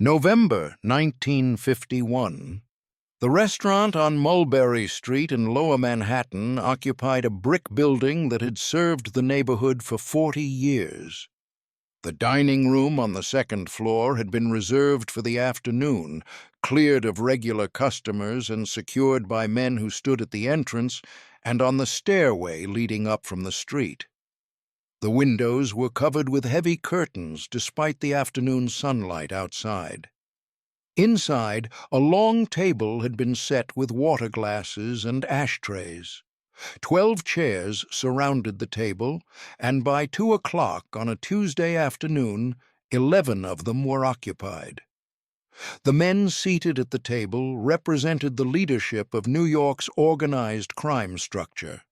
November 1951. The restaurant on Mulberry Street in Lower Manhattan occupied a brick building that had served the neighborhood for 40 years. The dining room on the second floor had been reserved for the afternoon, cleared of regular customers and secured by men who stood at the entrance and on the stairway leading up from the street. The windows were covered with heavy curtains despite the afternoon sunlight outside. Inside, a long table had been set with water glasses and ashtrays. 12 chairs surrounded the table, and by 2 o'clock on a Tuesday afternoon, 11 of them were occupied. The men seated at the table represented the leadership of New York's organized crime structure.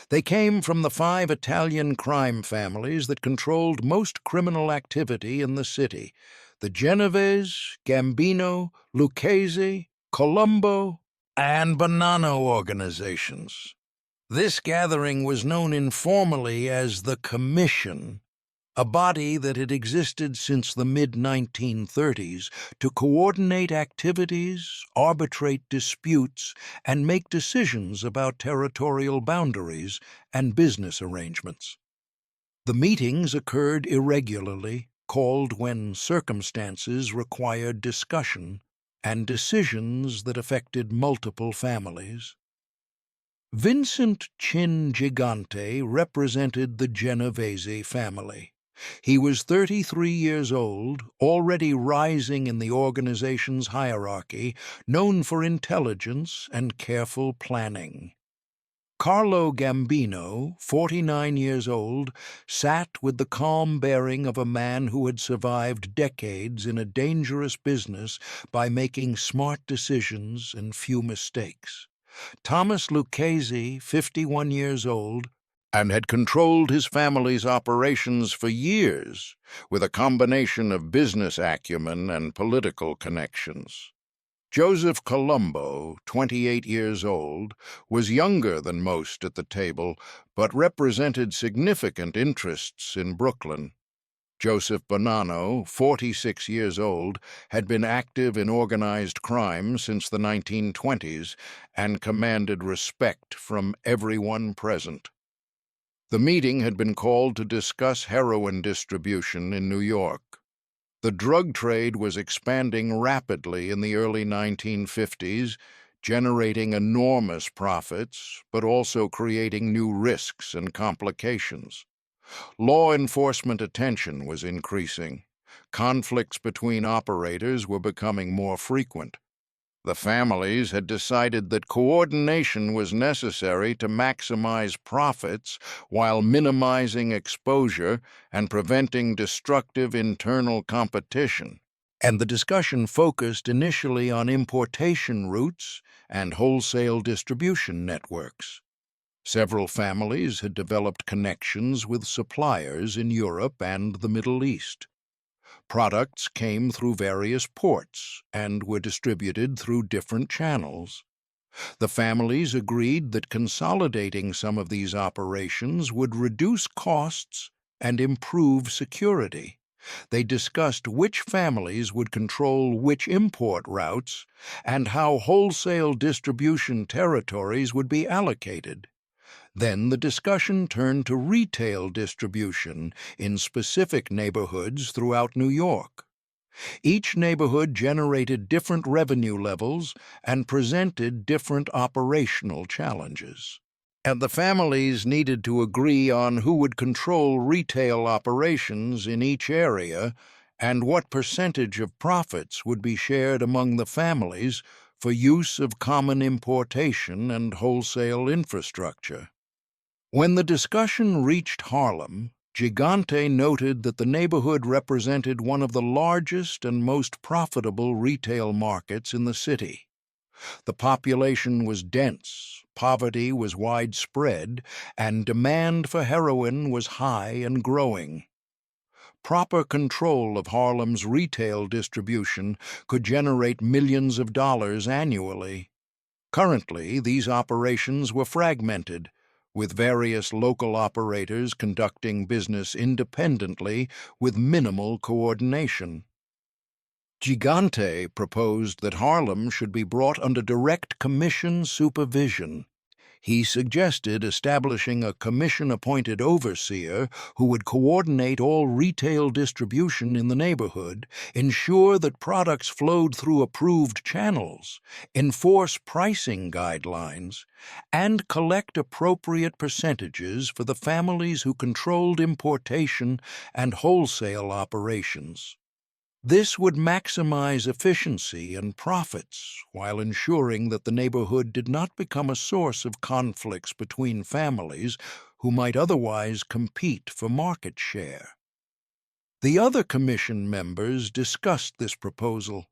They came from the 5 Italian crime families that controlled most criminal activity in the city: the Genovese, Gambino, Lucchese, Colombo, and Bonanno organizations. This gathering was known informally as the Commission, a body that had existed since the mid-1930s to coordinate activities, arbitrate disputes, and make decisions about territorial boundaries and business arrangements. The meetings occurred irregularly, called when circumstances required discussion and decisions that affected multiple families. Vincent Chin Gigante represented the Genovese family. He was 33 years old, already rising in the organization's hierarchy, known for intelligence and careful planning. Carlo Gambino, 49 years old, sat with the calm bearing of a man who had survived decades in a dangerous business by making smart decisions and few mistakes. Thomas Lucchese, 51 years old, and had controlled his family's operations for years with a combination of business acumen and political connections. Joseph Colombo, 28 years old, was younger than most at the table, but represented significant interests in Brooklyn. Joseph Bonanno, 46 years old, had been active in organized crime since the 1920s and commanded respect from everyone present. The meeting had been called to discuss heroin distribution in New York. The drug trade was expanding rapidly in the early 1950s, generating enormous profits, but also creating new risks and complications. Law enforcement attention was increasing. Conflicts between operators were becoming more frequent. The families had decided that coordination was necessary to maximize profits while minimizing exposure and preventing destructive internal competition. And the discussion focused initially on importation routes and wholesale distribution networks. Several families had developed connections with suppliers in Europe and the Middle East. Products came through various ports and were distributed through different channels. The families agreed that consolidating some of these operations would reduce costs and improve security. They discussed which families would control which import routes and how wholesale distribution territories would be allocated. Then the discussion turned to retail distribution in specific neighborhoods throughout New York. Each neighborhood generated different revenue levels and presented different operational challenges. And the families needed to agree on who would control retail operations in each area and what percentage of profits would be shared among the families for use of common importation and wholesale infrastructure. When the discussion reached Harlem, Gigante noted that the neighborhood represented one of the largest and most profitable retail markets in the city. The population was dense, poverty was widespread, and demand for heroin was high and growing. Proper control of Harlem's retail distribution could generate millions of dollars annually. Currently, these operations were fragmented, with various local operators conducting business independently with minimal coordination. Gigante proposed that Harlem should be brought under direct commission supervision. He suggested establishing a commission-appointed overseer who would coordinate all retail distribution in the neighborhood, ensure that products flowed through approved channels, enforce pricing guidelines, and collect appropriate percentages for the families who controlled importation and wholesale operations. This would maximize efficiency and profits while ensuring that the neighborhood did not become a source of conflicts between families who might otherwise compete for market share. The other commission members discussed this proposal.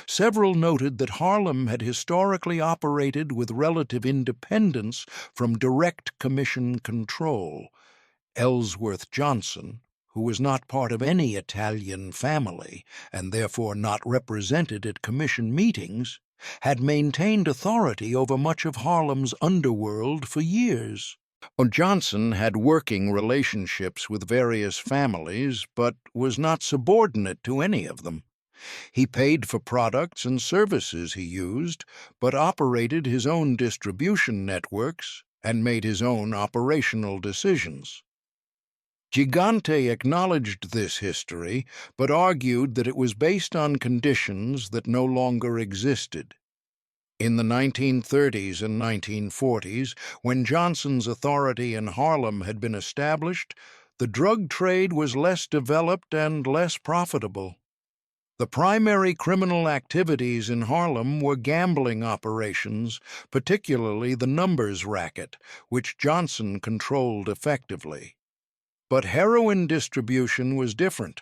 Several noted that Harlem had historically operated with relative independence from direct commission control. Ellsworth Johnson, who was not part of any Italian family and therefore not represented at commission meetings, had maintained authority over much of Harlem's underworld for years. Johnson had working relationships with various families, but was not subordinate to any of them. He paid for products and services he used, but operated his own distribution networks and made his own operational decisions. Gigante acknowledged this history, but argued that it was based on conditions that no longer existed. In the 1930s and 1940s, when Johnson's authority in Harlem had been established, the drug trade was less developed and less profitable. The primary criminal activities in Harlem were gambling operations, particularly the numbers racket, which Johnson controlled effectively. But heroin distribution was different.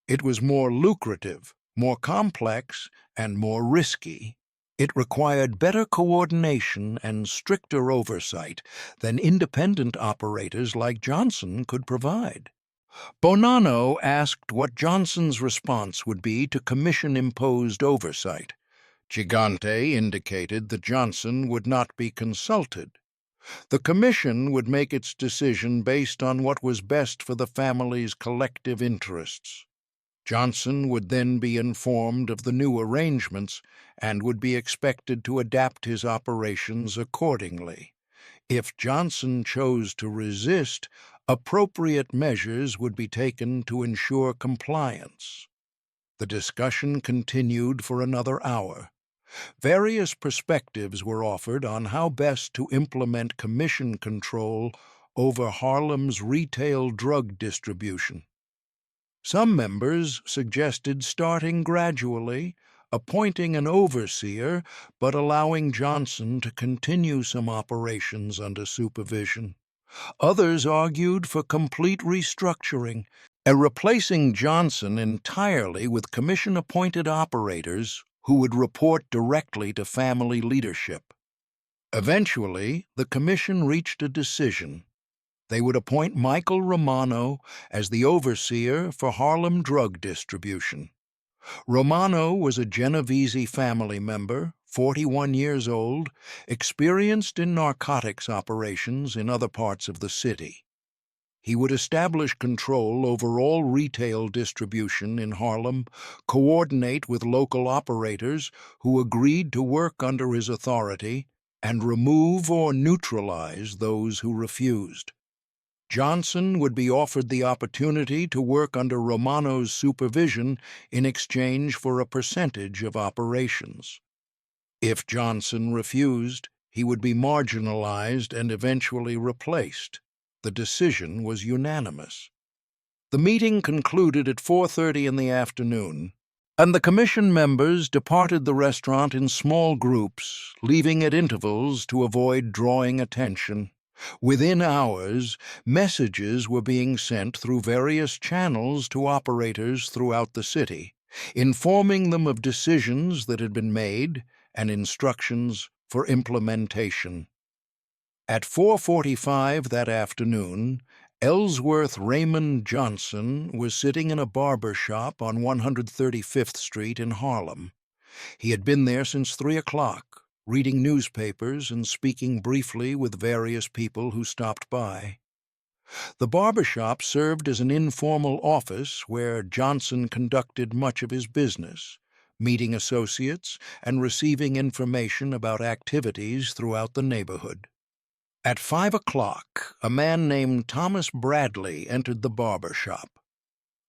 It was more lucrative, more complex, and more risky. It required better coordination and stricter oversight than independent operators like Johnson could provide. Bonanno asked what Johnson's response would be to commission-imposed oversight. Gigante indicated that Johnson would not be consulted. The commission would make its decision based on what was best for the family's collective interests. Johnson would then be informed of the new arrangements and would be expected to adapt his operations accordingly. If Johnson chose to resist, appropriate measures would be taken to ensure compliance. The discussion continued for another hour. Various perspectives were offered on how best to implement commission control over Harlem's retail drug distribution. Some members suggested starting gradually, appointing an overseer, but allowing Johnson to continue some operations under supervision. Others argued for complete restructuring, and replacing Johnson entirely with commission-appointed operators who would report directly to family leadership. Eventually, the commission reached a decision. They would appoint Michael Romano as the overseer for Harlem drug distribution. Romano was a Genovese family member, 41 years old, experienced in narcotics operations in other parts of the city. He would establish control over all retail distribution in Harlem, coordinate with local operators who agreed to work under his authority, and remove or neutralize those who refused. Johnson would be offered the opportunity to work under Romano's supervision in exchange for a percentage of operations. If Johnson refused, he would be marginalized and eventually replaced. The decision was unanimous. The meeting concluded at 4:30 in the afternoon, and the commission members departed the restaurant in small groups, leaving at intervals to avoid drawing attention. Within hours, messages were being sent through various channels to operators throughout the city, informing them of decisions that had been made and instructions for implementation. At 4:45 that afternoon, Ellsworth Raymond Johnson was sitting in a barber shop on 135th Street in Harlem. He had been there since 3 o'clock, reading newspapers and speaking briefly with various people who stopped by. The barbershop served as an informal office where Johnson conducted much of his business, meeting associates, and receiving information about activities throughout the neighborhood. At 5 o'clock, a man named Thomas Bradley entered the barber shop.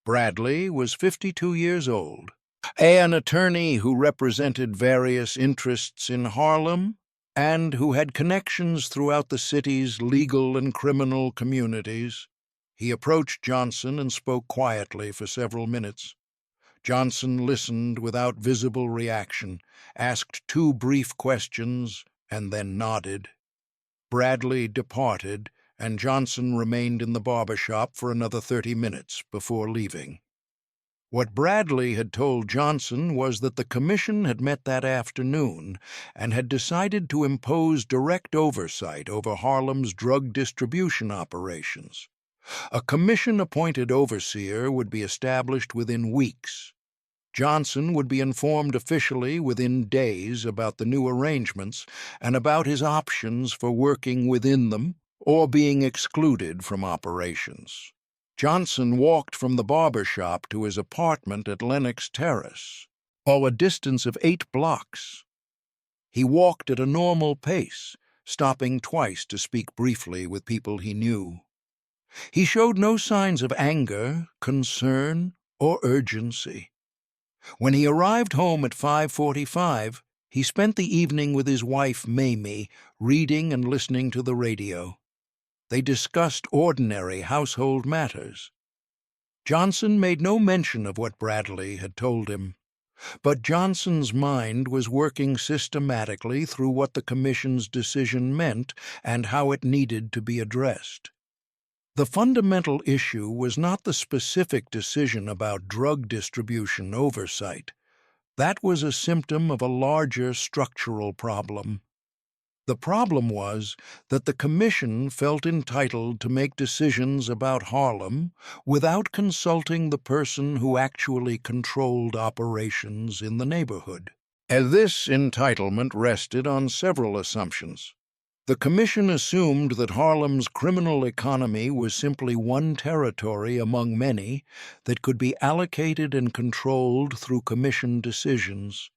Bradley was 52 years old, an attorney who represented various interests in Harlem and who had connections throughout the city's legal and criminal communities. He approached Johnson and spoke quietly for several minutes. Johnson listened without visible reaction, asked 2 brief questions, and then nodded. Bradley departed, and Johnson remained in the barber shop for another 30 minutes before leaving. What Bradley had told Johnson was that the commission had met that afternoon and had decided to impose direct oversight over Harlem's drug distribution operations. A commission-appointed overseer would be established within weeks. Johnson would be informed officially within days about the new arrangements and about his options for working within them or being excluded from operations. Johnson walked from the barber shop to his apartment at Lenox Terrace, a distance of 8 blocks. He walked at a normal pace, stopping twice to speak briefly with people he knew. He showed no signs of anger, concern, or urgency. When he arrived home at 5:45, he spent the evening with his wife, Mamie, reading and listening to the radio. They discussed ordinary household matters. Johnson made no mention of what Bradley had told him, but Johnson's mind was working systematically through what the commission's decision meant and how it needed to be addressed. The fundamental issue was not the specific decision about drug distribution oversight. That was a symptom of a larger structural problem. The problem was that the commission felt entitled to make decisions about Harlem without consulting the person who actually controlled operations in the neighborhood. And this entitlement rested on several assumptions. The commission assumed that Harlem's criminal economy was simply one territory among many that could be allocated and controlled through commission decisions.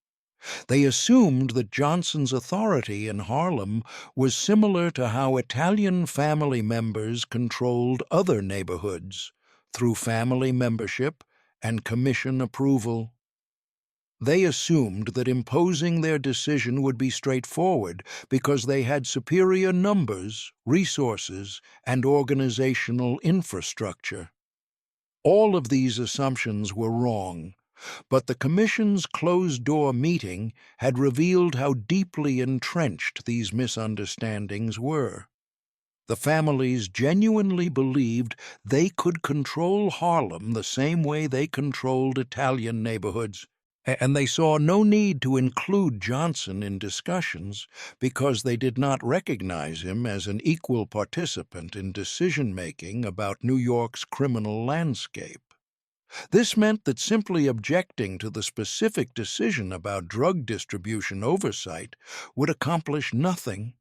They assumed that Johnson's authority in Harlem was similar to how Italian family members controlled other neighborhoods, through family membership and commission approval. They assumed that imposing their decision would be straightforward because they had superior numbers, resources, and organizational infrastructure. All of these assumptions were wrong, but the Commission's closed-door meeting had revealed how deeply entrenched these misunderstandings were. The families genuinely believed they could control Harlem the same way they controlled Italian neighborhoods, and they saw no need to include Johnson in discussions because they did not recognize him as an equal participant in decision-making about New York's criminal landscape. This meant that simply objecting to the specific decision about drug distribution oversight would accomplish nothing.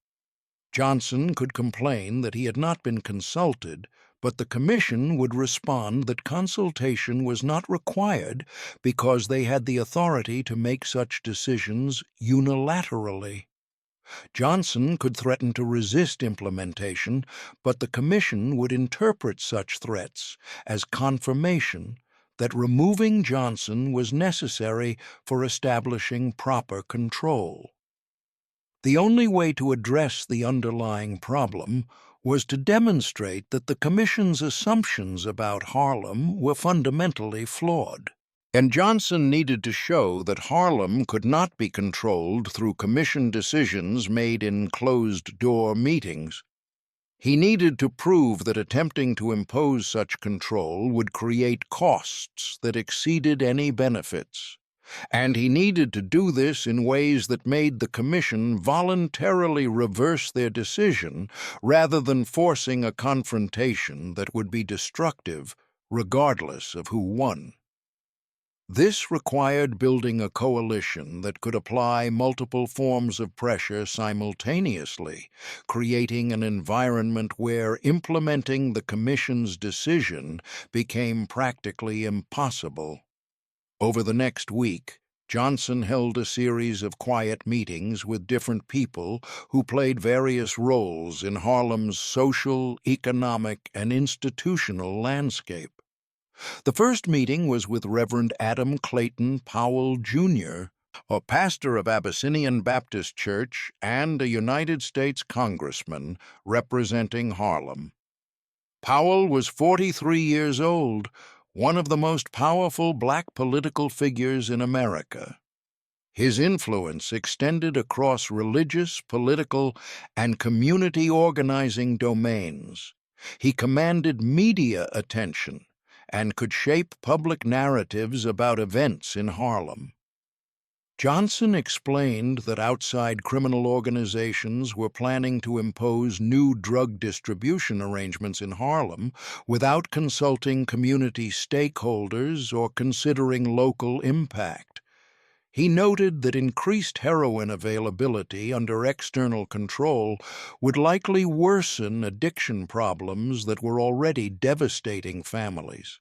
Johnson could complain that he had not been consulted, but the commission would respond that consultation was not required because they had the authority to make such decisions unilaterally. Johnson could threaten to resist implementation, but the commission would interpret such threats as confirmation that removing Johnson was necessary for establishing proper control. The only way to address the underlying problem was to demonstrate that the Commission's assumptions about Harlem were fundamentally flawed. And Johnson needed to show that Harlem could not be controlled through Commission decisions made in closed-door meetings. He needed to prove that attempting to impose such control would create costs that exceeded any benefits. And he needed to do this in ways that made the Commission voluntarily reverse their decision rather than forcing a confrontation that would be destructive regardless of who won. This required building a coalition that could apply multiple forms of pressure simultaneously, creating an environment where implementing the Commission's decision became practically impossible. Over the next week, Johnson held a series of quiet meetings with different people who played various roles in Harlem's social, economic, and institutional landscape. The first meeting was with Reverend Adam Clayton Powell, Jr., a pastor of Abyssinian Baptist Church and a United States congressman representing Harlem. Powell was 43 years old, one of the most powerful black political figures in America. His influence extended across religious, political, and community organizing domains. He commanded media attention and could shape public narratives about events in Harlem. Johnson explained that outside criminal organizations were planning to impose new drug distribution arrangements in Harlem without consulting community stakeholders or considering local impact. He noted that increased heroin availability under external control would likely worsen addiction problems that were already devastating families.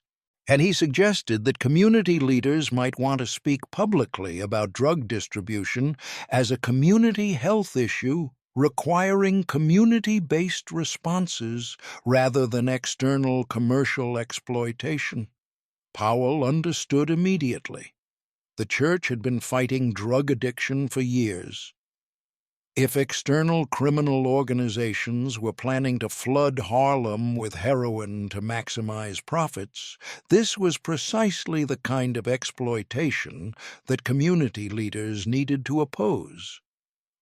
And he suggested that community leaders might want to speak publicly about drug distribution as a community health issue requiring community-based responses rather than external commercial exploitation. Powell understood immediately. The church had been fighting drug addiction for years. If external criminal organizations were planning to flood Harlem with heroin to maximize profits, this was precisely the kind of exploitation that community leaders needed to oppose.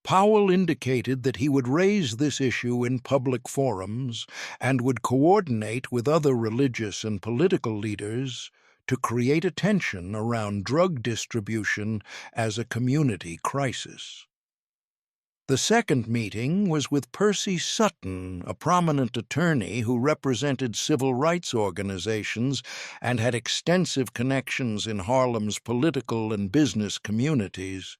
Powell indicated that he would raise this issue in public forums and would coordinate with other religious and political leaders to create attention around drug distribution as a community crisis. The second meeting was with Percy Sutton, a prominent attorney who represented civil rights organizations and had extensive connections in Harlem's political and business communities.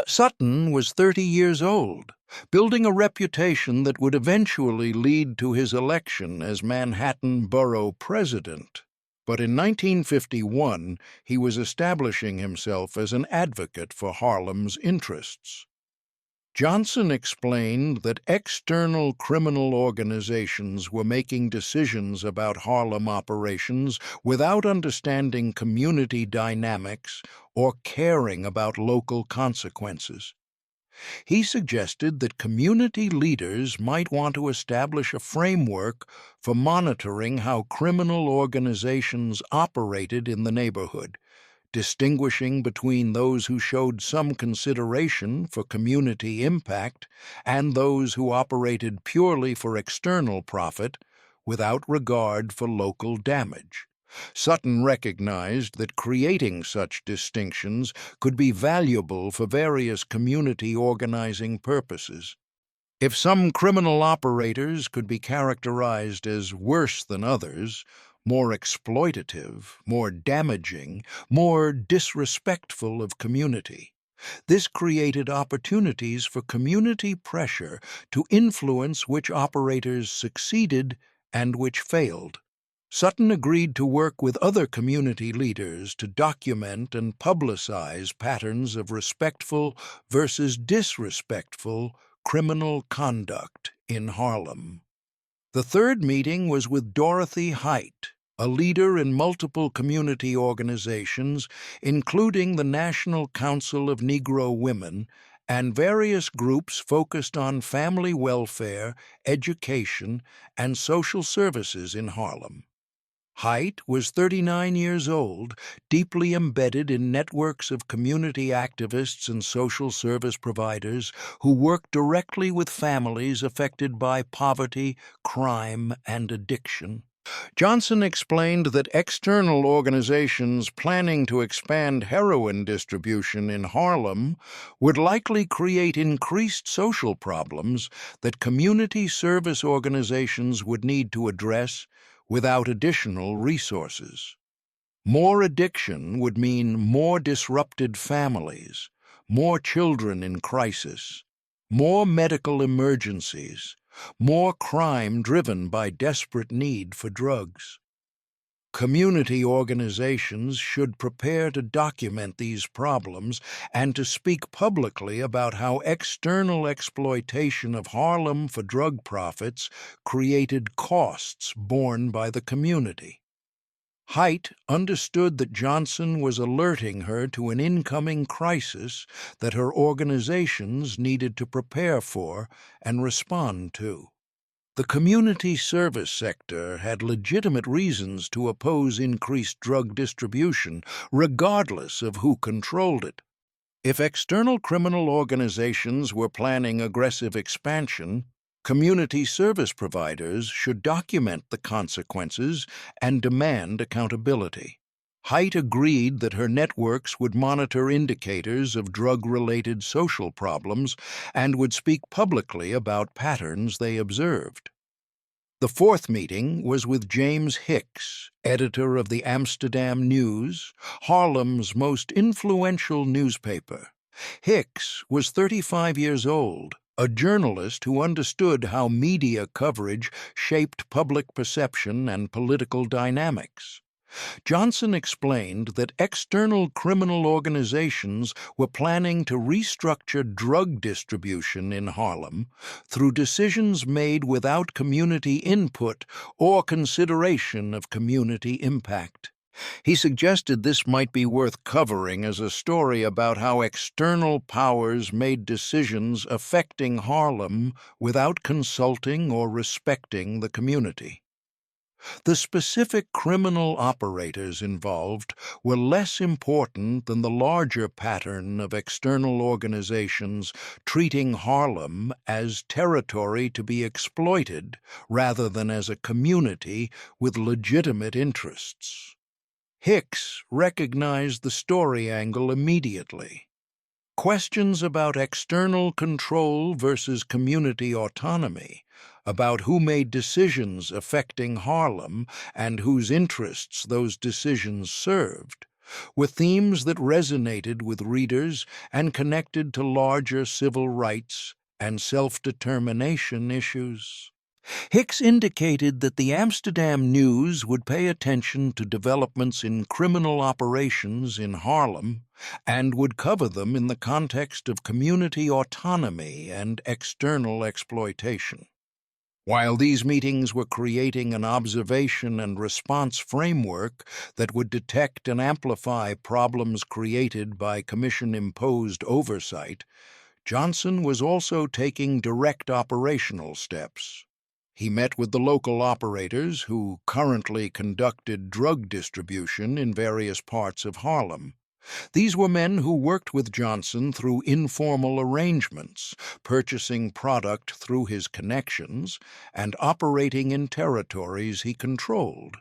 Sutton was 30 years old, building a reputation that would eventually lead to his election as Manhattan Borough President. But in 1951, he was establishing himself as an advocate for Harlem's interests. Johnson explained that external criminal organizations were making decisions about Harlem operations without understanding community dynamics or caring about local consequences. He suggested that community leaders might want to establish a framework for monitoring how criminal organizations operated in the neighborhood, distinguishing between those who showed some consideration for community impact and those who operated purely for external profit without regard for local damage. Sutton recognized that creating such distinctions could be valuable for various community organizing purposes. If some criminal operators could be characterized as worse than others, more exploitative, more damaging, more disrespectful of community, this created opportunities for community pressure to influence which operators succeeded and which failed. Sutton agreed to work with other community leaders to document and publicize patterns of respectful versus disrespectful criminal conduct in Harlem. The third meeting was with Dorothy Height, a leader in multiple community organizations, including the National Council of Negro Women, and various groups focused on family welfare, education, and social services in Harlem. Height was 39 years old, deeply embedded in networks of community activists and social service providers who worked directly with families affected by poverty, crime, and addiction. Johnson explained that external organizations planning to expand heroin distribution in Harlem would likely create increased social problems that community service organizations would need to address without additional resources. More addiction would mean more disrupted families, more children in crisis, more medical emergencies, more crime driven by desperate need for drugs. Community organizations should prepare to document these problems and to speak publicly about how external exploitation of Harlem for drug profits created costs borne by the community. Haidt understood that Johnson was alerting her to an incoming crisis that her organizations needed to prepare for and respond to. The community service sector had legitimate reasons to oppose increased drug distribution, regardless of who controlled it. If external criminal organizations were planning aggressive expansion, community service providers should document the consequences and demand accountability. Haidt agreed that her networks would monitor indicators of drug-related social problems and would speak publicly about patterns they observed. The fourth meeting was with James Hicks, editor of the Amsterdam News, Harlem's most influential newspaper. Hicks was 35 years old, a journalist who understood how media coverage shaped public perception and political dynamics. Johnson explained that external criminal organizations were planning to restructure drug distribution in Harlem through decisions made without community input or consideration of community impact. He suggested this might be worth covering as a story about how external powers made decisions affecting Harlem without consulting or respecting the community. The specific criminal operators involved were less important than the larger pattern of external organizations treating Harlem as territory to be exploited rather than as a community with legitimate interests. Hicks recognized the story angle immediately. Questions about external control versus community autonomy, about who made decisions affecting Harlem and whose interests those decisions served, were themes that resonated with readers and connected to larger civil rights and self-determination issues. Hicks indicated that the Amsterdam News would pay attention to developments in criminal operations in Harlem and would cover them in the context of community autonomy and external exploitation. While these meetings were creating an observation and response framework that would detect and amplify problems created by commission-imposed oversight, Johnson was also taking direct operational steps. He met with the local operators who currently conducted drug distribution in various parts of Harlem. These were men who worked with Johnson through informal arrangements, purchasing product through his connections, and operating in territories he controlled.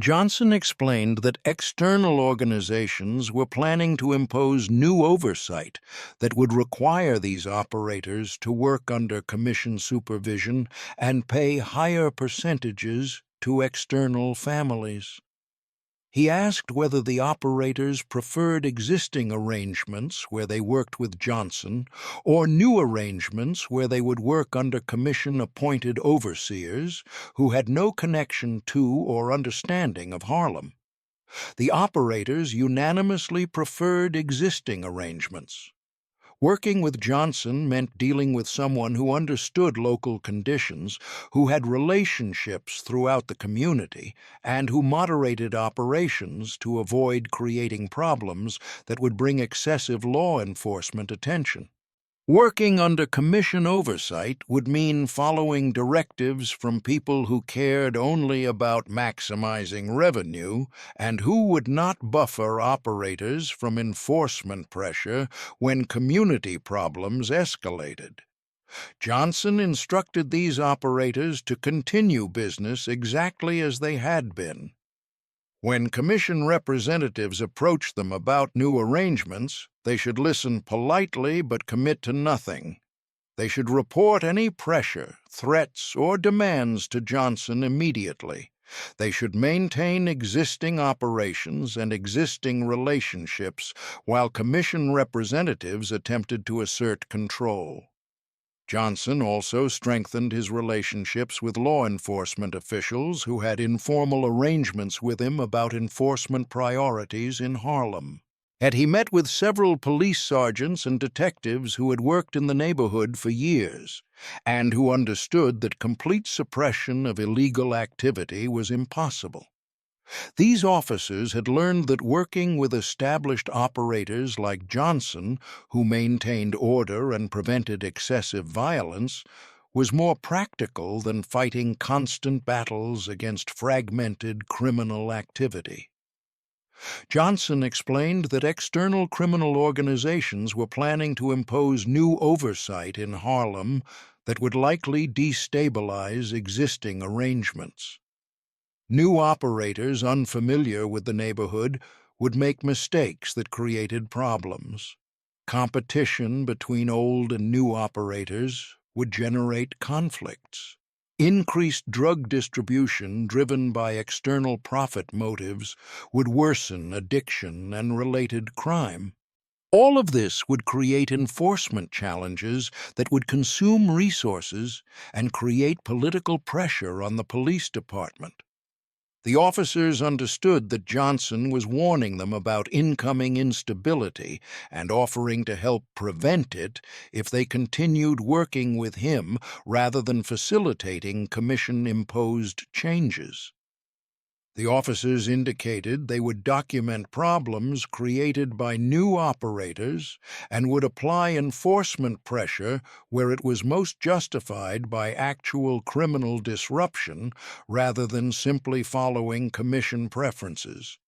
Johnson explained that external organizations were planning to impose new oversight that would require these operators to work under commission supervision and pay higher percentages to external families. He asked whether the operators preferred existing arrangements where they worked with Johnson or new arrangements where they would work under commission-appointed overseers who had no connection to or understanding of Harlem. The operators unanimously preferred existing arrangements. Working with Johnson meant dealing with someone who understood local conditions, who had relationships throughout the community, and who moderated operations to avoid creating problems that would bring excessive law enforcement attention. Working under commission oversight would mean following directives from people who cared only about maximizing revenue and who would not buffer operators from enforcement pressure when community problems escalated. Johnson instructed these operators to continue business exactly as they had been. When commission representatives approached them about new arrangements, they should listen politely but commit to nothing. They should report any pressure, threats, or demands to Johnson immediately. They should maintain existing operations and existing relationships while commission representatives attempted to assert control. Johnson also strengthened his relationships with law enforcement officials who had informal arrangements with him about enforcement priorities in Harlem. And he met with several police sergeants and detectives who had worked in the neighborhood for years, and who understood that complete suppression of illegal activity was impossible. These officers had learned that working with established operators like Johnson, who maintained order and prevented excessive violence, was more practical than fighting constant battles against fragmented criminal activity. Johnson explained that external criminal organizations were planning to impose new oversight in Harlem that would likely destabilize existing arrangements. New operators unfamiliar with the neighborhood would make mistakes that created problems. Competition between old and new operators would generate conflicts. Increased drug distribution driven by external profit motives would worsen addiction and related crime. All of this would create enforcement challenges that would consume resources and create political pressure on the police department. The officers understood that Johnson was warning them about incoming instability and offering to help prevent it if they continued working with him rather than facilitating commission-imposed changes. The officers indicated they would document problems created by new operators and would apply enforcement pressure where it was most justified by actual criminal disruption rather than simply following commission preferences.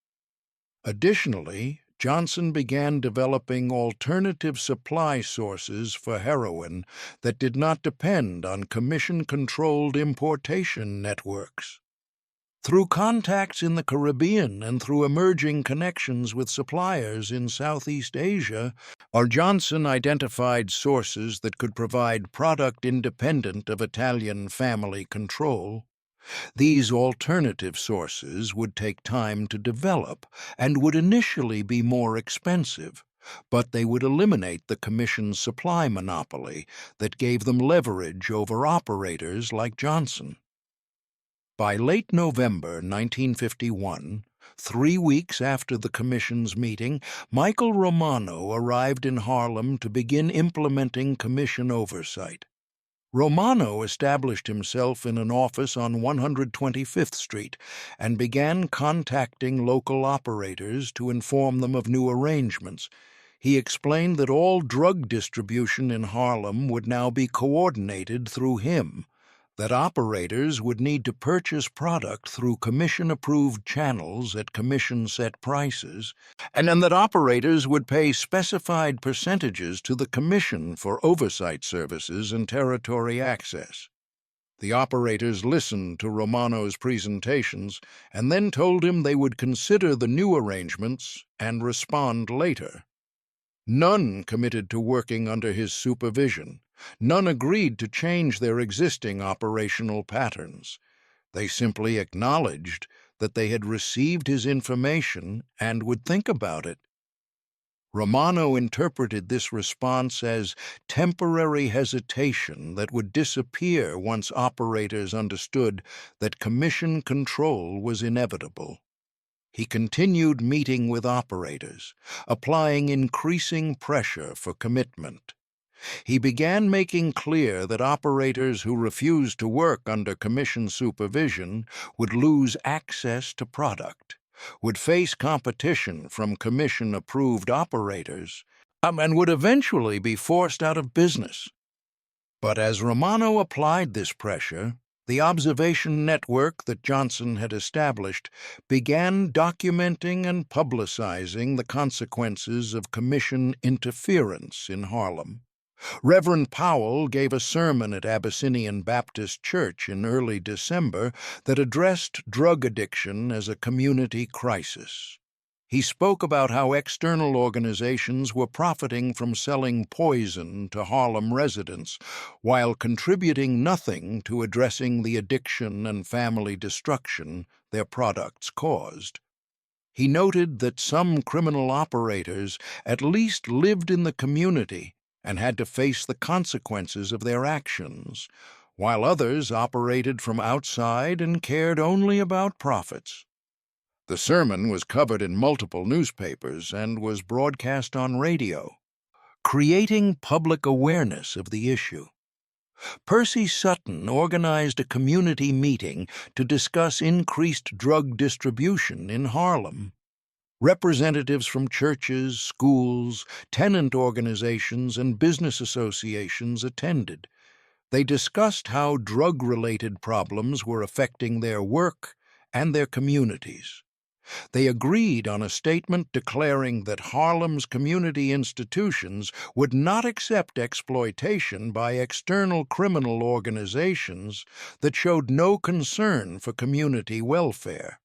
Additionally, Johnson began developing alternative supply sources for heroin that did not depend on commission-controlled importation networks. Through contacts in the Caribbean and through emerging connections with suppliers in Southeast Asia, Johnson identified sources that could provide product independent of Italian family control. These alternative sources would take time to develop and would initially be more expensive, but they would eliminate the Commission's supply monopoly that gave them leverage over operators like Johnson. By late November 1951, 3 weeks after the Commission's meeting, Michael Romano arrived in Harlem to begin implementing Commission oversight. Romano established himself in an office on 125th Street and began contacting local operators to inform them of new arrangements. He explained that all drug distribution in Harlem would now be coordinated through him, that operators would need to purchase product through commission-approved channels at commission-set prices, and that operators would pay specified percentages to the commission for oversight services and territory access. The operators listened to Romano's presentations and then told him they would consider the new arrangements and respond later. None committed to working under his supervision. None agreed to change their existing operational patterns. They simply acknowledged that they had received his information and would think about it. Romano interpreted this response as temporary hesitation that would disappear once operators understood that commission control was inevitable. He continued meeting with operators, applying increasing pressure for commitment. He began making clear that operators who refused to work under commission supervision would lose access to product, would face competition from commission-approved operators, and would eventually be forced out of business. But as Romano applied this pressure, the observation network that Johnson had established began documenting and publicizing the consequences of commission interference in Harlem. Reverend Powell gave a sermon at Abyssinian Baptist Church in early December that addressed drug addiction as a community crisis. He spoke about how external organizations were profiting from selling poison to Harlem residents while contributing nothing to addressing the addiction and family destruction their products caused. He noted that some criminal operators at least lived in the community and had to face the consequences of their actions, while others operated from outside and cared only about profits. The sermon was covered in multiple newspapers and was broadcast on radio, creating public awareness of the issue. Percy Sutton organized a community meeting to discuss increased drug distribution in Harlem. Representatives from churches, schools, tenant organizations, and business associations attended. They discussed how drug-related problems were affecting their work and their communities. They agreed on a statement declaring that Harlem's community institutions would not accept exploitation by external criminal organizations that showed no concern for community welfare.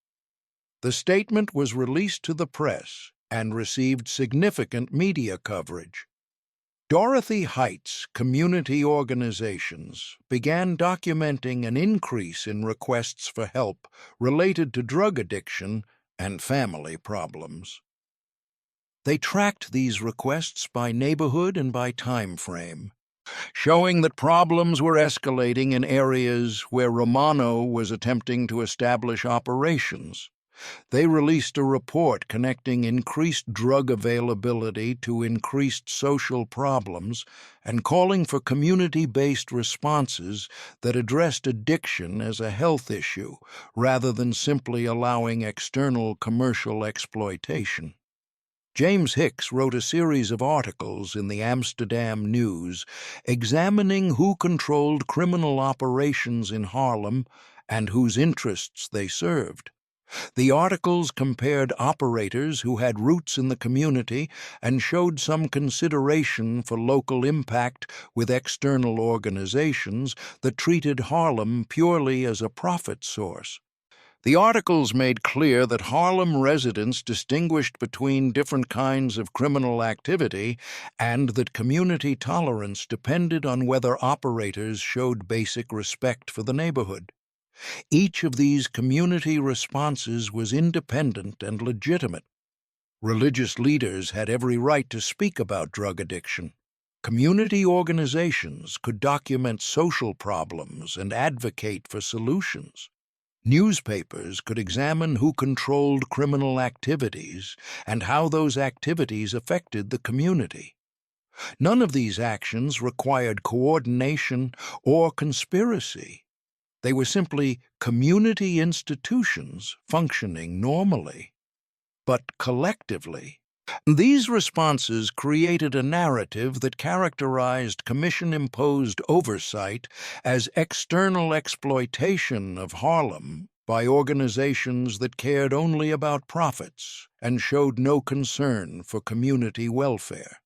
The statement was released to the press and received significant media coverage. Dorothy Heights community organizations began documenting an increase in requests for help related to drug addiction and family problems. They tracked these requests by neighborhood and by time frame, showing that problems were escalating in areas where Romano was attempting to establish operations. They released a report connecting increased drug availability to increased social problems and calling for community-based responses that addressed addiction as a health issue rather than simply allowing external commercial exploitation. James Hicks wrote a series of articles in the Amsterdam News examining who controlled criminal operations in Harlem and whose interests they served. The articles compared operators who had roots in the community and showed some consideration for local impact with external organizations that treated Harlem purely as a profit source. The articles made clear that Harlem residents distinguished between different kinds of criminal activity and that community tolerance depended on whether operators showed basic respect for the neighborhood. Each of these community responses was independent and legitimate. Religious leaders had every right to speak about drug addiction. Community organizations could document social problems and advocate for solutions. Newspapers could examine who controlled criminal activities and how those activities affected the community. None of these actions required coordination or conspiracy. They were simply community institutions functioning normally, but collectively. These responses created a narrative that characterized commission-imposed oversight as external exploitation of Harlem by organizations that cared only about profits and showed no concern for community welfare.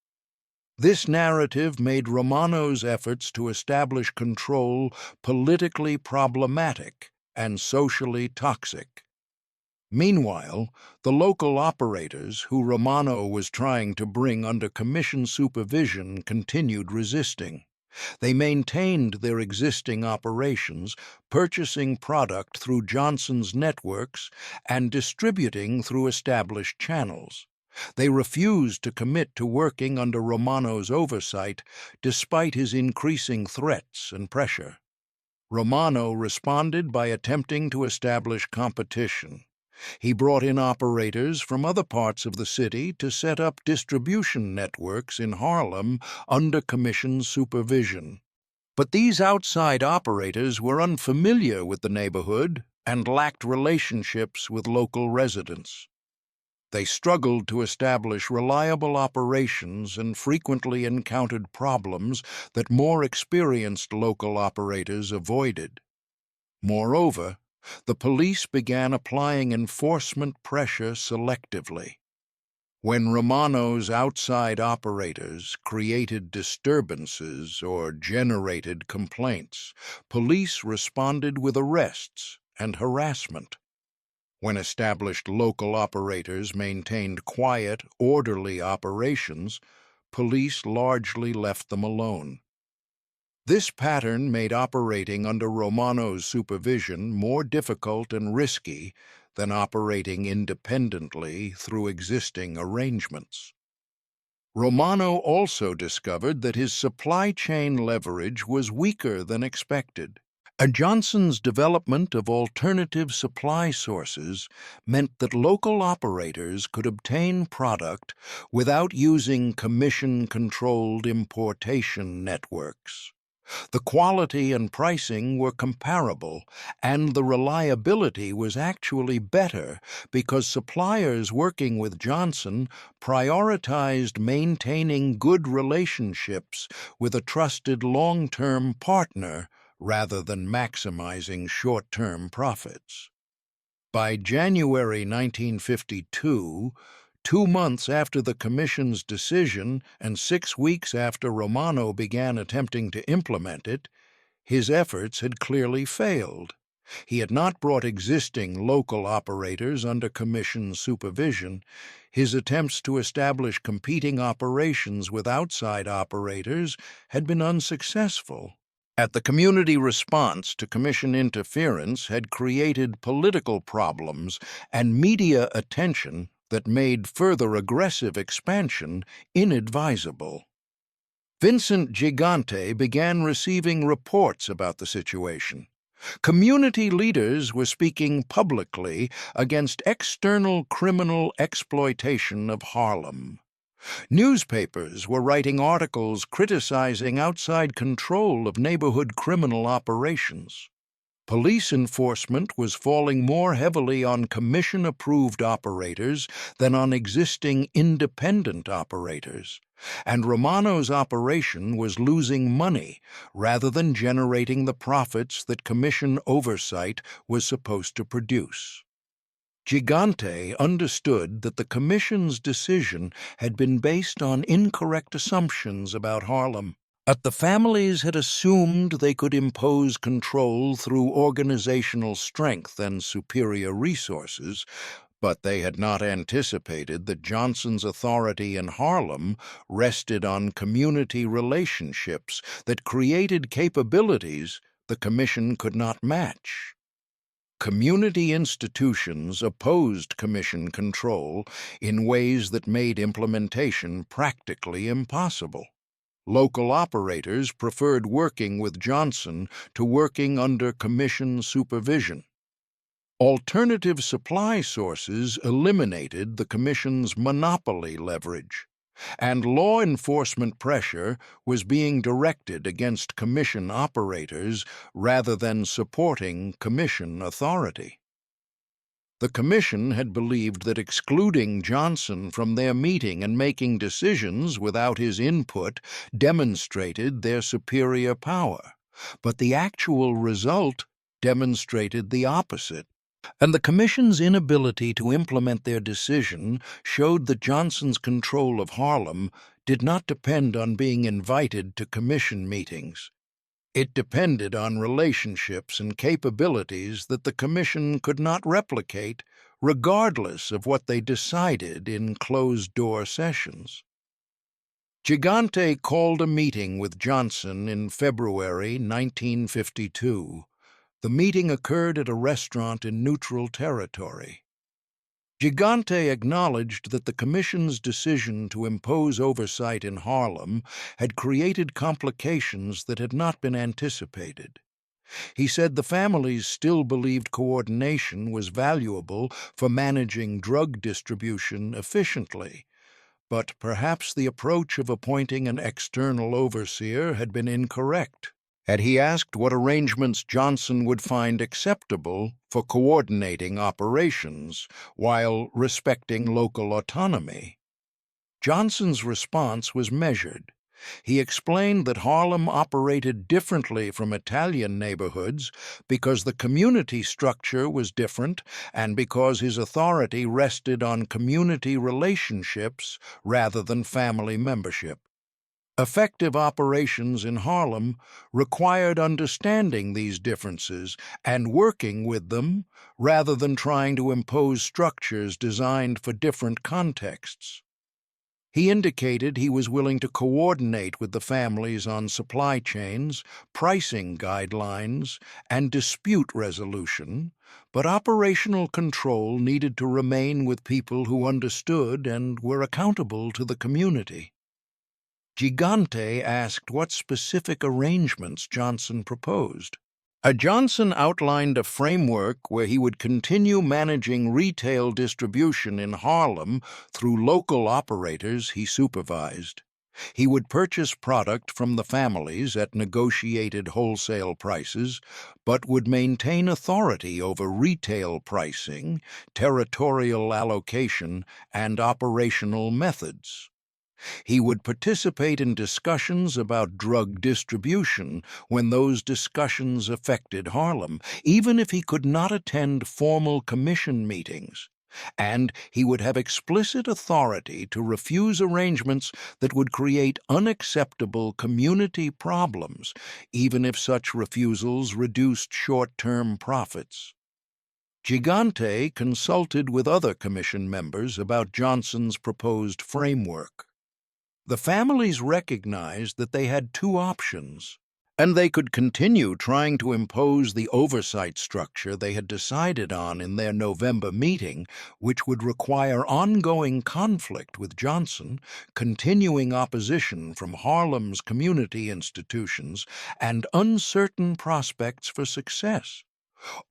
This narrative made Romano's efforts to establish control politically problematic and socially toxic. Meanwhile, the local operators who Romano was trying to bring under commission supervision continued resisting. They maintained their existing operations, purchasing product through Johnson's networks and distributing through established channels. They refused to commit to working under Romano's oversight, despite his increasing threats and pressure. Romano responded by attempting to establish competition. He brought in operators from other parts of the city to set up distribution networks in Harlem under commission supervision. But these outside operators were unfamiliar with the neighborhood and lacked relationships with local residents. They struggled to establish reliable operations and frequently encountered problems that more experienced local operators avoided. Moreover, the police began applying enforcement pressure selectively. When Romano's outside operators created disturbances or generated complaints, police responded with arrests and harassment. When established local operators maintained quiet, orderly operations, police largely left them alone. This pattern made operating under Romano's supervision more difficult and risky than operating independently through existing arrangements. Romano also discovered that his supply chain leverage was weaker than expected. Johnson's development of alternative supply sources meant that local operators could obtain product without using commission-controlled importation networks. The quality and pricing were comparable, and the reliability was actually better because suppliers working with Johnson prioritized maintaining good relationships with a trusted long-term partner rather than maximizing short-term profits. By January 1952, 2 months after the Commission's decision and 6 weeks after Romano began attempting to implement it, his efforts had clearly failed. He had not brought existing local operators under Commission supervision. His attempts to establish competing operations with outside operators had been unsuccessful. The community response to Commission interference had created political problems and media attention that made further aggressive expansion inadvisable. Vincent Gigante began receiving reports about the situation. Community leaders were speaking publicly against external criminal exploitation of Harlem. Newspapers were writing articles criticizing outside control of neighborhood criminal operations. Police enforcement was falling more heavily on commission-approved operators than on existing independent operators, and Romano's operation was losing money rather than generating the profits that commission oversight was supposed to produce. Gigante understood that the Commission's decision had been based on incorrect assumptions about Harlem. The families had assumed they could impose control through organizational strength and superior resources, but they had not anticipated that Johnson's authority in Harlem rested on community relationships that created capabilities the Commission could not match. Community institutions opposed Commission control in ways that made implementation practically impossible. Local operators preferred working with Johnson to working under Commission supervision. Alternative supply sources eliminated the Commission's monopoly leverage, and law enforcement pressure was being directed against Commission operators rather than supporting Commission authority. The Commission had believed that excluding Johnson from their meeting and making decisions without his input demonstrated their superior power, but the actual result demonstrated the opposite. And the Commission's inability to implement their decision showed that Johnson's control of Harlem did not depend on being invited to Commission meetings. It depended on relationships and capabilities that the Commission could not replicate, regardless of what they decided in closed-door sessions. Gigante called a meeting with Johnson in February 1952. The meeting occurred at a restaurant in neutral territory. Gigante acknowledged that the Commission's decision to impose oversight in Harlem had created complications that had not been anticipated. He said the families still believed coordination was valuable for managing drug distribution efficiently, but perhaps the approach of appointing an external overseer had been incorrect. And he asked what arrangements Johnson would find acceptable for coordinating operations while respecting local autonomy. Johnson's response was measured. He explained that Harlem operated differently from Italian neighborhoods because the community structure was different and because his authority rested on community relationships rather than family membership. Effective operations in Harlem required understanding these differences and working with them rather than trying to impose structures designed for different contexts. He indicated he was willing to coordinate with the families on supply chains, pricing guidelines, and dispute resolution, but operational control needed to remain with people who understood and were accountable to the community. Gigante asked what specific arrangements Johnson proposed. Johnson outlined a framework where he would continue managing retail distribution in Harlem through local operators he supervised. He would purchase product from the families at negotiated wholesale prices, but would maintain authority over retail pricing, territorial allocation, and operational methods. He would participate in discussions about drug distribution when those discussions affected Harlem, even if he could not attend formal commission meetings. And he would have explicit authority to refuse arrangements that would create unacceptable community problems, even if such refusals reduced short-term profits. Gigante consulted with other commission members about Johnson's proposed framework. The families recognized that they had two options, and they could continue trying to impose the oversight structure they had decided on in their November meeting, which would require ongoing conflict with Johnson, continuing opposition from Harlem's community institutions, and uncertain prospects for success.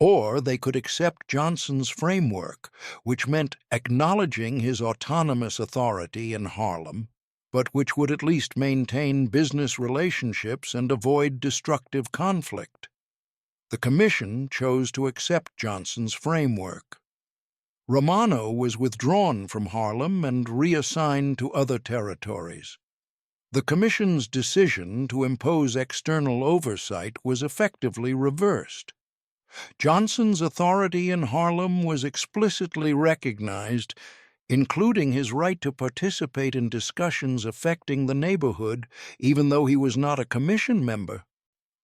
Or they could accept Johnson's framework, which meant acknowledging his autonomous authority in Harlem, but which would at least maintain business relationships and avoid destructive conflict. The Commission chose to accept Johnson's framework. Romano was withdrawn from Harlem and reassigned to other territories. The Commission's decision to impose external oversight was effectively reversed. Johnson's authority in Harlem was explicitly recognized, including his right to participate in discussions affecting the neighborhood, even though he was not a commission member.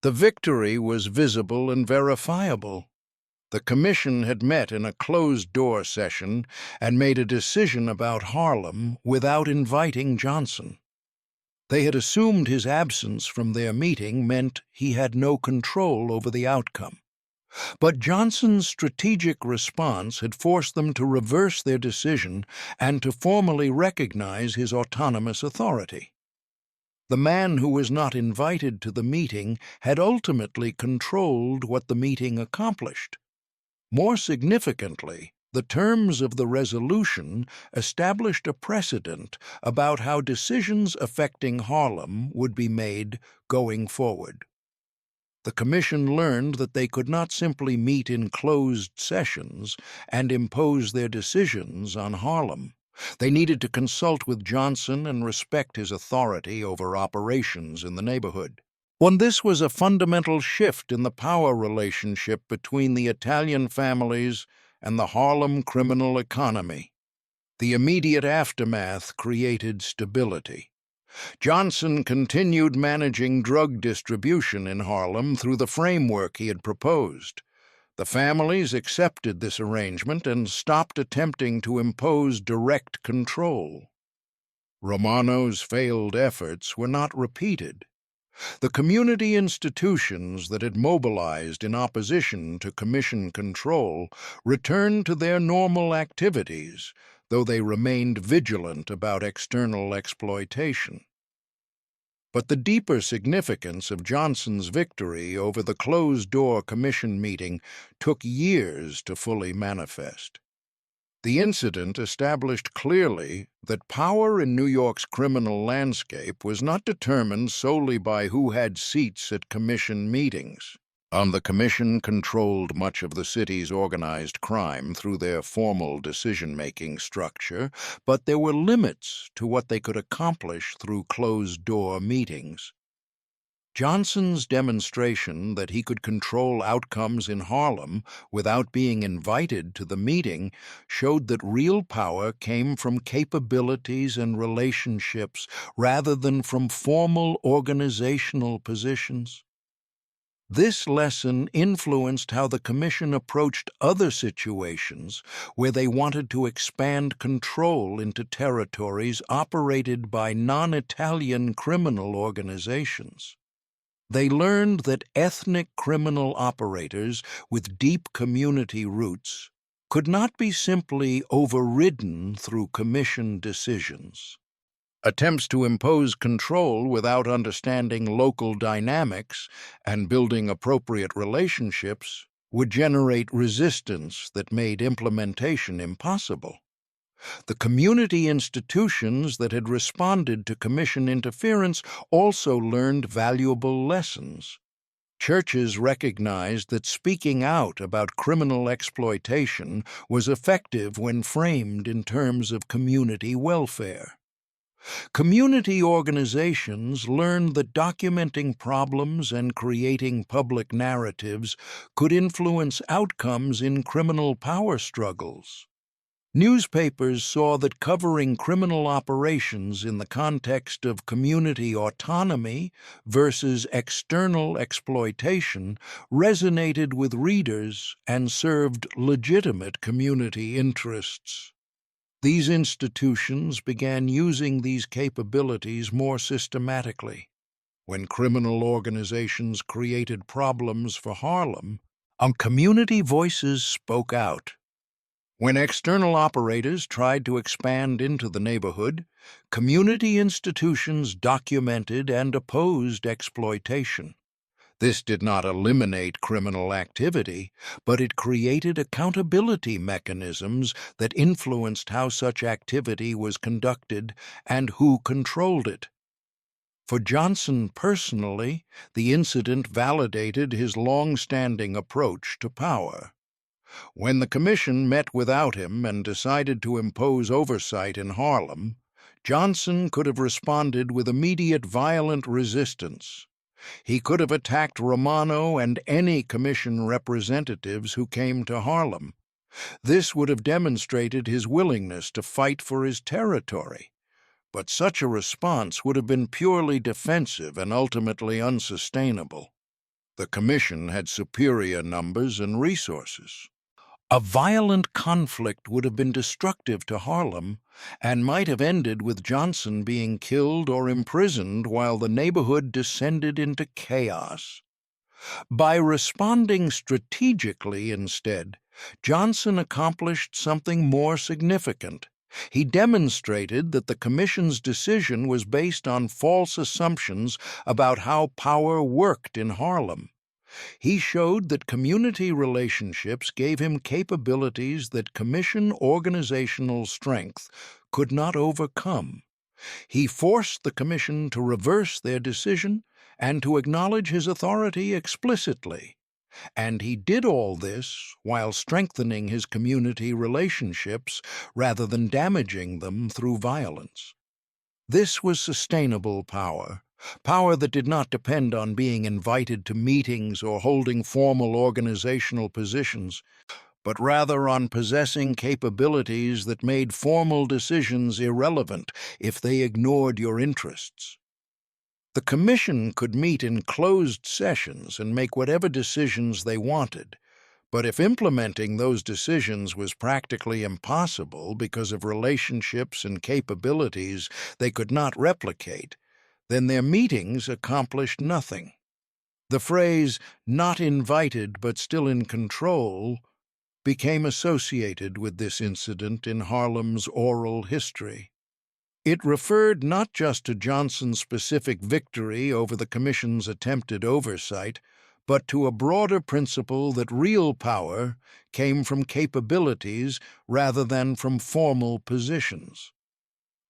The victory was visible and verifiable. The commission had met in a closed-door session and made a decision about Harlem without inviting Johnson. They had assumed his absence from their meeting meant he had no control over the outcome. But Johnson's strategic response had forced them to reverse their decision and to formally recognize his autonomous authority. The man who was not invited to the meeting had ultimately controlled what the meeting accomplished. More significantly, the terms of the resolution established a precedent about how decisions affecting Harlem would be made going forward. The Commission learned that they could not simply meet in closed sessions and impose their decisions on Harlem. They needed to consult with Johnson and respect his authority over operations in the neighborhood. This was a fundamental shift in the power relationship between the Italian families and the Harlem criminal economy. The immediate aftermath created stability. Johnson continued managing drug distribution in Harlem through the framework he had proposed. The families accepted this arrangement and stopped attempting to impose direct control. Romano's failed efforts were not repeated. The community institutions that had mobilized in opposition to Commission control returned to their normal activities, though they remained vigilant about external exploitation. But the deeper significance of Johnson's victory over the closed-door Commission meeting took years to fully manifest. The incident established clearly that power in New York's criminal landscape was not determined solely by who had seats at Commission meetings. The Commission controlled much of the city's organized crime through their formal decision-making structure, but there were limits to what they could accomplish through closed-door meetings. Johnson's demonstration that he could control outcomes in Harlem without being invited to the meeting showed that real power came from capabilities and relationships rather than from formal organizational positions. This lesson influenced how the Commission approached other situations where they wanted to expand control into territories operated by non-Italian criminal organizations. They learned that ethnic criminal operators with deep community roots could not be simply overridden through Commission decisions. Attempts to impose control without understanding local dynamics and building appropriate relationships would generate resistance that made implementation impossible. The community institutions that had responded to commission interference also learned valuable lessons. Churches recognized that speaking out about criminal exploitation was effective when framed in terms of community welfare. Community organizations learned that documenting problems and creating public narratives could influence outcomes in criminal power struggles. Newspapers saw that covering criminal operations in the context of community autonomy versus external exploitation resonated with readers and served legitimate community interests. These institutions began using these capabilities more systematically. When criminal organizations created problems for Harlem, community voices spoke out. When external operators tried to expand into the neighborhood, community institutions documented and opposed exploitation. This did not eliminate criminal activity, but it created accountability mechanisms that influenced how such activity was conducted and who controlled it. For Johnson personally, the incident validated his long-standing approach to power. When the commission met without him and decided to impose oversight in Harlem, Johnson could have responded with immediate violent resistance. He could have attacked Romano and any commission representatives who came to Harlem. This would have demonstrated his willingness to fight for his territory. But such a response would have been purely defensive and ultimately unsustainable. The commission had superior numbers and resources. A violent conflict would have been destructive to Harlem and might have ended with Johnson being killed or imprisoned while the neighborhood descended into chaos. By responding strategically instead, Johnson accomplished something more significant. He demonstrated that the commission's decision was based on false assumptions about how power worked in Harlem. He showed that community relationships gave him capabilities that commission organizational strength could not overcome. He forced the commission to reverse their decision and to acknowledge his authority explicitly. And he did all this while strengthening his community relationships rather than damaging them through violence. This was sustainable power. Power that did not depend on being invited to meetings or holding formal organizational positions, but rather on possessing capabilities that made formal decisions irrelevant if they ignored your interests. The commission could meet in closed sessions and make whatever decisions they wanted, but if implementing those decisions was practically impossible because of relationships and capabilities they could not replicate, then their meetings accomplished nothing. The phrase, "not invited but still in control," became associated with this incident in Harlem's oral history. It referred not just to Johnson's specific victory over the commission's attempted oversight, but to a broader principle that real power came from capabilities rather than from formal positions.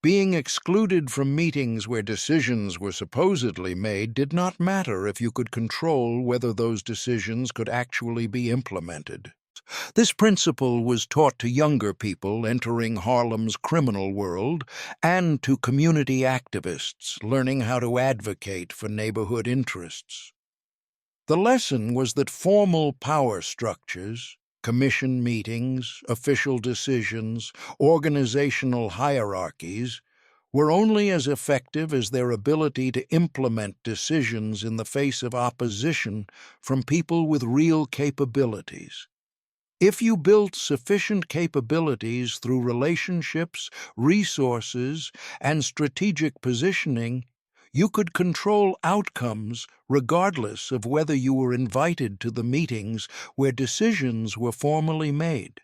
Being excluded from meetings where decisions were supposedly made did not matter if you could control whether those decisions could actually be implemented. This principle was taught to younger people entering Harlem's criminal world and to community activists learning how to advocate for neighborhood interests. The lesson was that formal power structures, commission meetings, official decisions, organizational hierarchies, were only as effective as their ability to implement decisions in the face of opposition from people with real capabilities. If you built sufficient capabilities through relationships, resources, and strategic positioning, you could control outcomes regardless of whether you were invited to the meetings where decisions were formally made.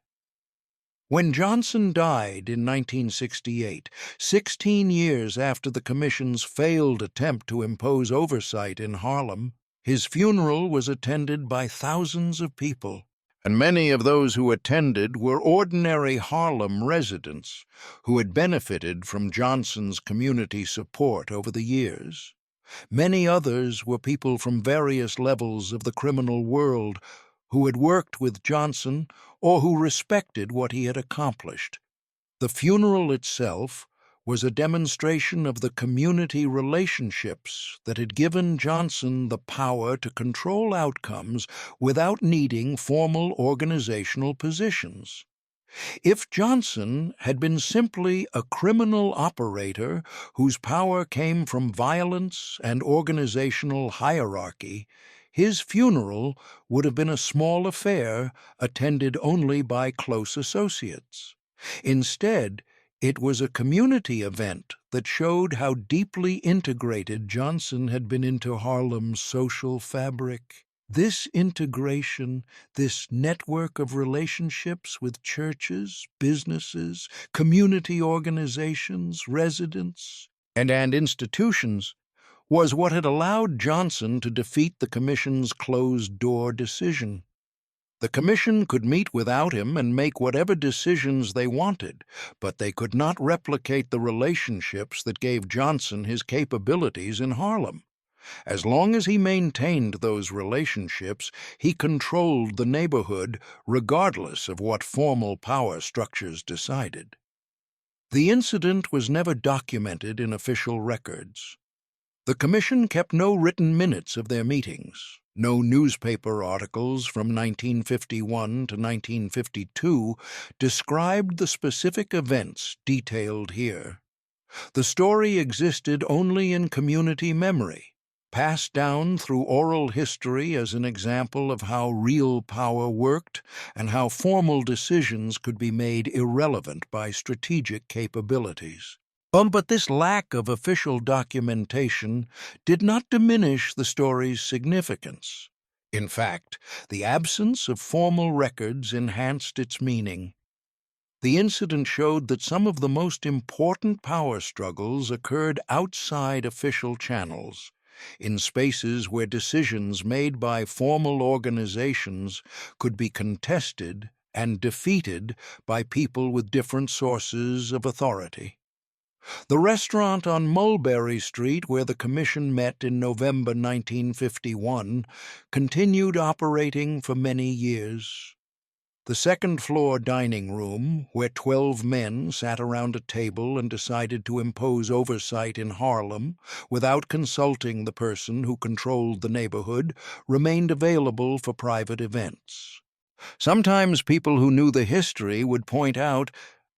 When Johnson died in 1968, 16 years after the Commission's failed attempt to impose oversight in Harlem, his funeral was attended by thousands of people, and many of those who attended were ordinary Harlem residents who had benefited from Johnson's community support over the years. Many others were people from various levels of the criminal world who had worked with Johnson or who respected what he had accomplished. The funeral itself was a demonstration of the community relationships that had given Johnson the power to control outcomes without needing formal organizational positions. If Johnson had been simply a criminal operator whose power came from violence and organizational hierarchy, his funeral would have been a small affair attended only by close associates. Instead, it was a community event that showed how deeply integrated Johnson had been into Harlem's social fabric. This integration, this network of relationships with churches, businesses, community organizations, residents, and institutions, was what had allowed Johnson to defeat the Commission's closed-door decision. The Commission could meet without him and make whatever decisions they wanted, but they could not replicate the relationships that gave Johnson his capabilities in Harlem. As long as he maintained those relationships, he controlled the neighborhood regardless of what formal power structures decided. The incident was never documented in official records. The Commission kept no written minutes of their meetings. No newspaper articles from 1951 to 1952 described the specific events detailed here. The story existed only in community memory, passed down through oral history as an example of how real power worked and how formal decisions could be made irrelevant by strategic capabilities. But this lack of official documentation did not diminish the story's significance. In fact, the absence of formal records enhanced its meaning. The incident showed that some of the most important power struggles occurred outside official channels, in spaces where decisions made by formal organizations could be contested and defeated by people with different sources of authority. The restaurant on Mulberry Street, where the Commission met in November 1951, continued operating for many years. The second-floor dining room, where 12 men sat around a table and decided to impose oversight in Harlem without consulting the person who controlled the neighborhood, remained available for private events. Sometimes people who knew the history would point out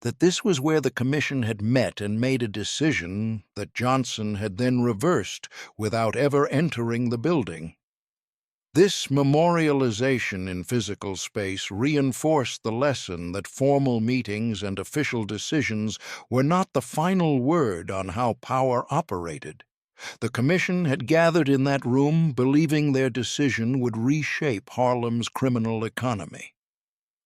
that this was where the Commission had met and made a decision that Johnson had then reversed without ever entering the building. This memorialization in physical space reinforced the lesson that formal meetings and official decisions were not the final word on how power operated. The Commission had gathered in that room believing their decision would reshape Harlem's criminal economy.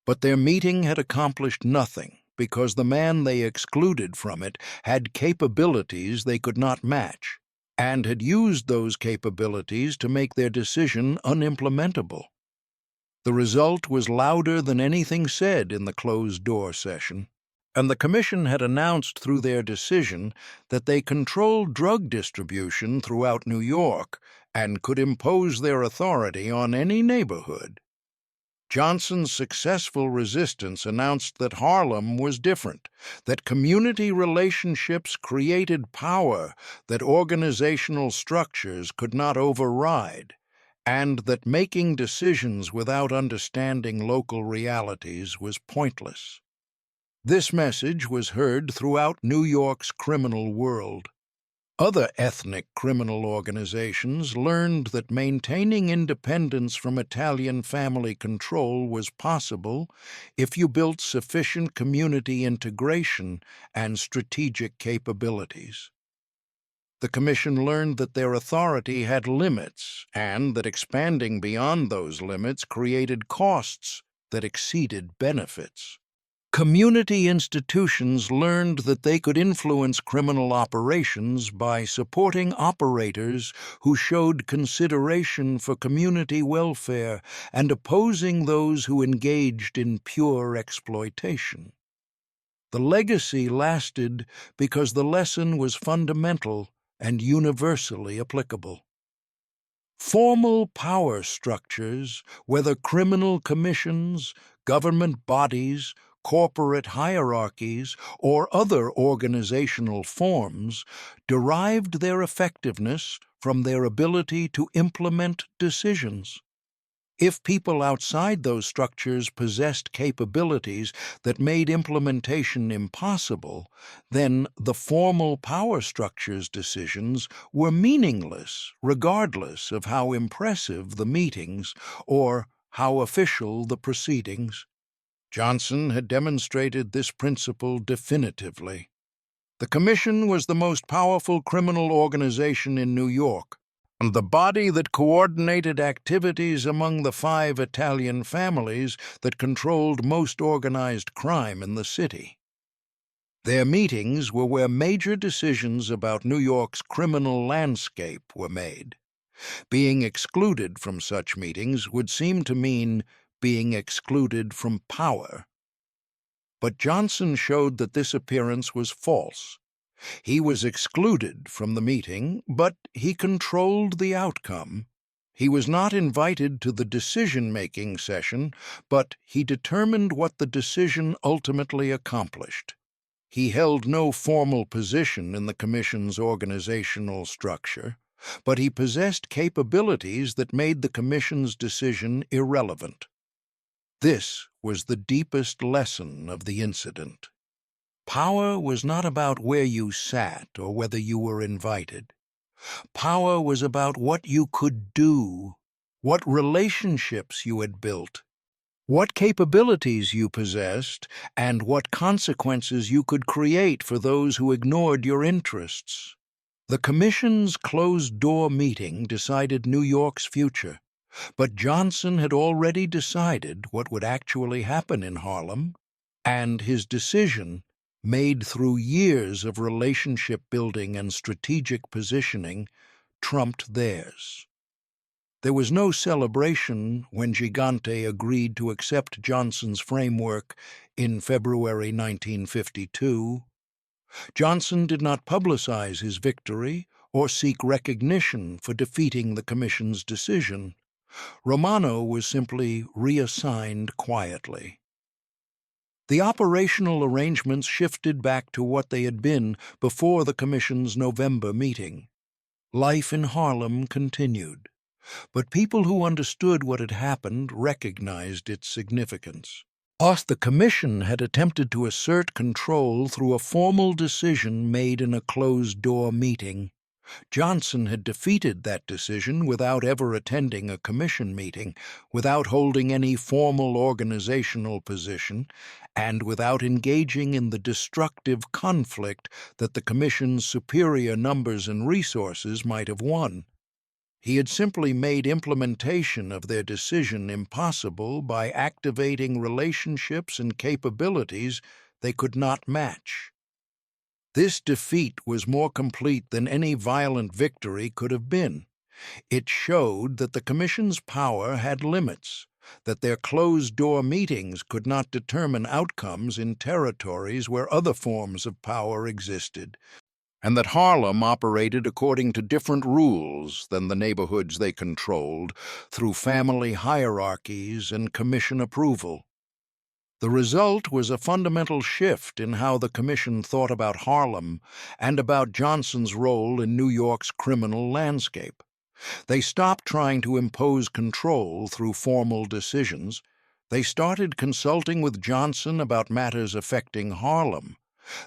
But their meeting had accomplished nothing, because the man they excluded from it had capabilities they could not match, and had used those capabilities to make their decision unimplementable. The result was louder than anything said in the closed-door session, and the Commission had announced through their decision that they controlled drug distribution throughout New York and could impose their authority on any neighborhood. Johnson's successful resistance announced that Harlem was different, that community relationships created power that organizational structures could not override, and that making decisions without understanding local realities was pointless. This message was heard throughout New York's criminal world. Other ethnic criminal organizations learned that maintaining independence from Italian family control was possible if you built sufficient community integration and strategic capabilities. The Commission learned that their authority had limits and that expanding beyond those limits created costs that exceeded benefits. Community institutions learned that they could influence criminal operations by supporting operators who showed consideration for community welfare and opposing those who engaged in pure exploitation. The legacy lasted because the lesson was fundamental and universally applicable. Formal power structures, whether criminal commissions, government bodies, corporate hierarchies, or other organizational forms, derived their effectiveness from their ability to implement decisions. If people outside those structures possessed capabilities that made implementation impossible, then the formal power structure's decisions were meaningless regardless of how impressive the meetings or how official the proceedings. Johnson had demonstrated this principle definitively. The Commission was the most powerful criminal organization in New York, and the body that coordinated activities among the 5 Italian families that controlled most organized crime in the city. Their meetings were where major decisions about New York's criminal landscape were made. Being excluded from such meetings would seem to mean being excluded from power. But Johnson showed that this appearance was false. He was excluded from the meeting, but he controlled the outcome. He was not invited to the decision-making session, but he determined what the decision ultimately accomplished. He held no formal position in the Commission's organizational structure, but he possessed capabilities that made the Commission's decision irrelevant. This was the deepest lesson of the incident. Power was not about where you sat or whether you were invited. Power was about what you could do, what relationships you had built, what capabilities you possessed, and what consequences you could create for those who ignored your interests. The Commission's closed-door meeting decided New York's future, but Johnson had already decided what would actually happen in Harlem, and his decision, made through years of relationship building and strategic positioning, trumped theirs. There was no celebration when Gigante agreed to accept Johnson's framework in February 1952. Johnson did not publicize his victory or seek recognition for defeating the Commission's decision. Romano was simply reassigned quietly. The operational arrangements shifted back to what they had been before the Commission's November meeting. Life in Harlem continued, but people who understood what had happened recognized its significance. The Commission had attempted to assert control through a formal decision made in a closed-door meeting. Johnson had defeated that decision without ever attending a Commission meeting, without holding any formal organizational position, and without engaging in the destructive conflict that the Commission's superior numbers and resources might have won. He had simply made implementation of their decision impossible by activating relationships and capabilities they could not match. This defeat was more complete than any violent victory could have been. It showed that the Commission's power had limits, that their closed-door meetings could not determine outcomes in territories where other forms of power existed, and that Harlem operated according to different rules than the neighborhoods they controlled, through family hierarchies and Commission approval. The result was a fundamental shift in how the Commission thought about Harlem and about Johnson's role in New York's criminal landscape. They stopped trying to impose control through formal decisions. They started consulting with Johnson about matters affecting Harlem.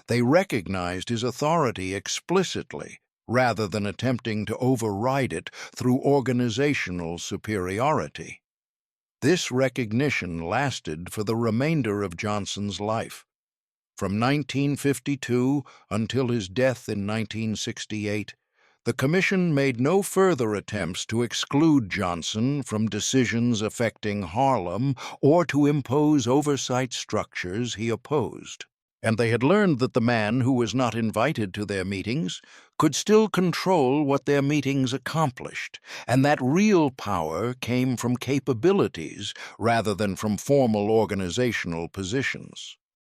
They recognized his authority explicitly, rather than attempting to override it through organizational superiority. This recognition lasted for the remainder of Johnson's life. From 1952 until his death in 1968, the Commission made no further attempts to exclude Johnson from decisions affecting Harlem or to impose oversight structures he opposed. And they had learned that the man who was not invited to their meetings could still control what their meetings accomplished, and that real power came from capabilities rather than from formal organizational positions.